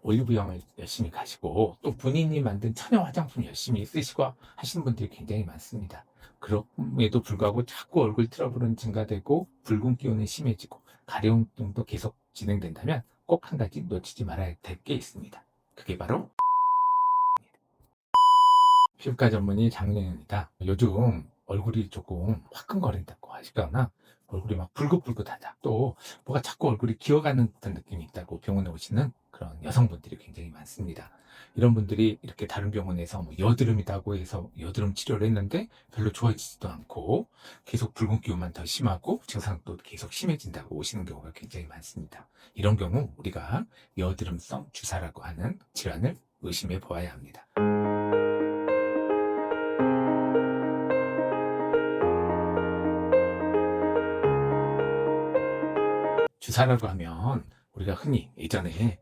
올리브영을 열심히 가시고 또 본인이 만든 천연 화장품 열심히 쓰시고 하시는 분들이 굉장히 많습니다. 그럼에도 불구하고 자꾸 얼굴 트러블은 증가되고 붉은 기운은 심해지고 가려움도 계속 진행된다면 꼭 한 가지 놓치지 말아야 될 게 있습니다. 그게 바로 피부과 전문의 장윤입니다. 요즘 얼굴이 조금 화끈거린다고 하시거나 얼굴이 막 붉긋붉긋하다, 또 뭐가 자꾸 얼굴이 기어가는 듯한 느낌이 있다고 병원에 오시는 그런 여성분들이 굉장히 많습니다. 이런 분들이 이렇게 다른 병원에서 뭐 여드름이라고 해서 여드름 치료를 했는데 별로 좋아지지도 않고 계속 붉은 기운만 더 심하고 증상도 계속 심해진다고 오시는 경우가 굉장히 많습니다. 이런 경우 우리가 여드름성 주사라고 하는 질환을 의심해 보아야 합니다. 주사라고 하면 우리가 흔히 예전에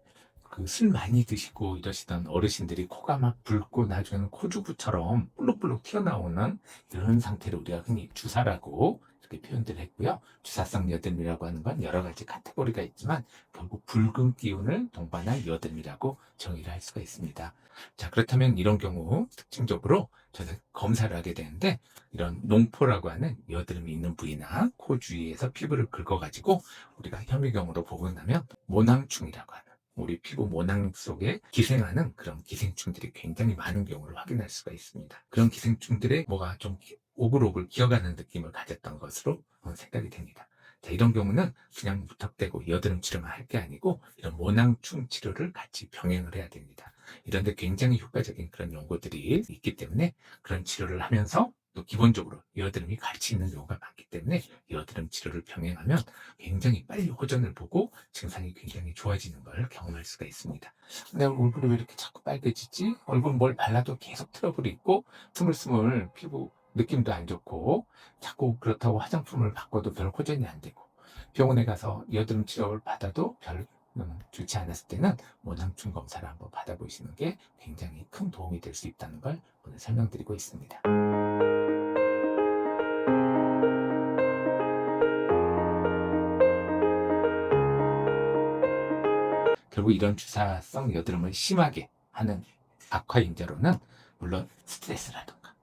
그 술 많이 드시고 이러시던 어르신들이 코가 막 붉고 나중에는 코주부처럼 볼록볼록 튀어나오는 이런 상태를 우리가 흔히 주사라고 이렇게 표현들 했고요. 주사성 여드름이라고 하는 건 여러 가지 카테고리가 있지만 결국 붉은 기운을 동반한 여드름이라고 정의를 할 수가 있습니다. 자, 그렇다면 이런 경우 특징적으로 저는 검사를 하게 되는데, 이런 농포라고 하는 여드름이 있는 부위나 코 주위에서 피부를 긁어가지고 우리가 혐의경으로 보고 나면 모낭충이라고 하는 우리 피부 모낭 속에 기생하는 그런 기생충들이 굉장히 많은 경우를 확인할 수가 있습니다. 그런 기생충들의 뭐가 좀 오글오글 기어가는 느낌을 가졌던 것으로 생각이 됩니다. 자, 이런 경우는 그냥 무턱대고 여드름 치료만 할 게 아니고 이런 모낭충 치료를 같이 병행을 해야 됩니다. 이런데 굉장히 효과적인 그런 연구들이 있기 때문에 그런 치료를 하면서 또 기본적으로 여드름이 같이 있는 경우가 많기 때문에 여드름 치료를 병행하면 굉장히 빨리 호전을 보고 증상이 굉장히 좋아지는 걸 경험할 수가 있습니다. 내 얼굴이 왜 이렇게 자꾸 빨개지지? 얼굴 뭘 발라도 계속 트러블이 있고 스물스물 피부 느낌도 안 좋고 자꾸 그렇다고 화장품을 바꿔도 별 호전이 안 되고 병원에 가서 여드름 치료를 받아도 별 좋지 않았을 때는 모낭충 검사를 한번 받아보시는 게 굉장히 큰 도움이 될 수 있다는 걸 오늘 설명드리고 있습니다. 결국 이런 주사성 여드름을 심하게 하는 악화인자로는 물론 스트레스라든가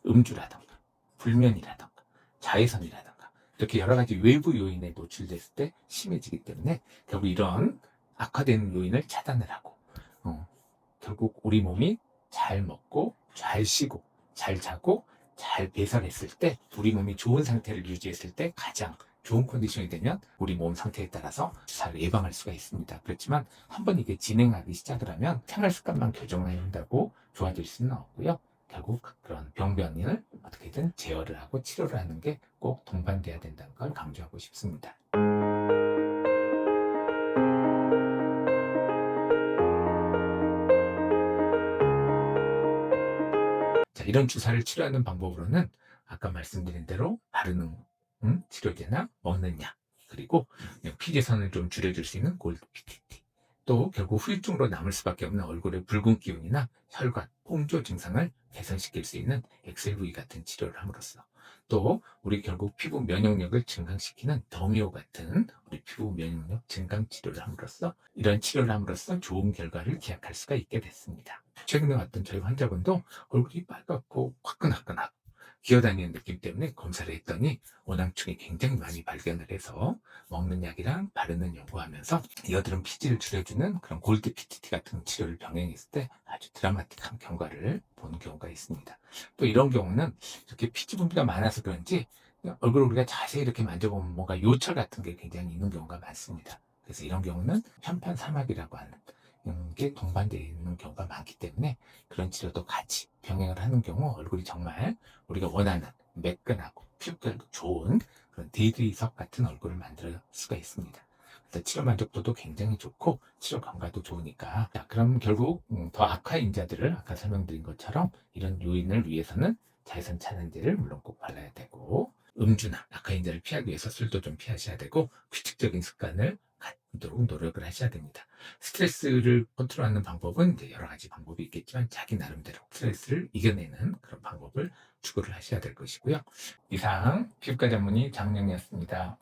음주라든가 불면이라든가 자외선이라든가 이렇게 여러 가지 외부 요인에 노출됐을 때 심해지기 때문에 결국 이런 악화되는 요인을 차단을 하고 결국 우리 몸이 잘 먹고 잘 쉬고 잘 자고 잘 배설했을 때, 우리 몸이 좋은 상태를 유지했을 때 가장 좋은 컨디션이 되면 우리 몸 상태에 따라서 주사를 예방할 수가 있습니다. 그렇지만 한번 이게 진행하기 시작을 하면 생활 습관만 교정한다고 좋아질 수는 없고요. 결국 그런 병변을 어떻게든 제어를 하고 치료를 하는 게 꼭 동반돼야 된다는 걸 강조하고 싶습니다. 자, 이런 주사를 치료하는 방법으로는 아까 말씀드린 대로 바르는 치료제나 먹는 약, 그리고 피지선을 좀 줄여줄 수 있는 골드 PTT, 또 결국 후유증으로 남을 수밖에 없는 얼굴의 붉은 기운이나 혈관, 홍조 증상을 개선시킬 수 있는 엑셀V 같은 치료를 함으로써, 또 우리 결국 피부 면역력을 증강시키는 더미오 같은 우리 피부 면역력 증강 치료를 함으로써, 이런 치료를 함으로써 좋은 결과를 기약할 수가 있게 됐습니다. 최근에 왔던 저희 환자분도 얼굴이 빨갛고 화끈화끈하고 기어다니는 느낌 때문에 검사를 했더니 모낭충이 굉장히 많이 발견을 해서 먹는 약이랑 바르는 연구하면서 여드름 피지를 줄여주는 그런 골드 PTT 같은 치료를 병행했을 때 아주 드라마틱한 경과를 본 경우가 있습니다. 또 이런 경우는 이렇게 피지 분비가 많아서 그런지 얼굴을 우리가 자세히 이렇게 만져보면 뭔가 요철 같은 게 굉장히 있는 경우가 많습니다. 그래서 이런 경우는 편판사막이라고 하는 게 동반되어 있는 경우가 많기 때문에 그런 치료도 같이 병행을 하는 경우 얼굴이 정말 우리가 원하는 매끈하고 피부결도 좋은 그런 데이드리석 같은 얼굴을 만들 수가 있습니다. 그래서 치료 만족도도 굉장히 좋고 치료 경과도 좋으니까, 자, 그럼 결국 더 악화인자들을 아까 설명드린 것처럼 이런 요인을 위해서는 자외선 차단제를 물론 꼭 발라야 되고, 음주나 악화인자를 피하기 위해서 술도 좀 피하셔야 되고, 규칙적인 습관을 갖도록 노력을 하셔야 됩니다. 스트레스를 컨트롤하는 방법은 이제 여러 가지 방법이 있겠지만 자기 나름대로 스트레스를 이겨내는 그런 방법을 추구를 하셔야 될 것이고요. 이상 피부과 전문의 장영이었습니다.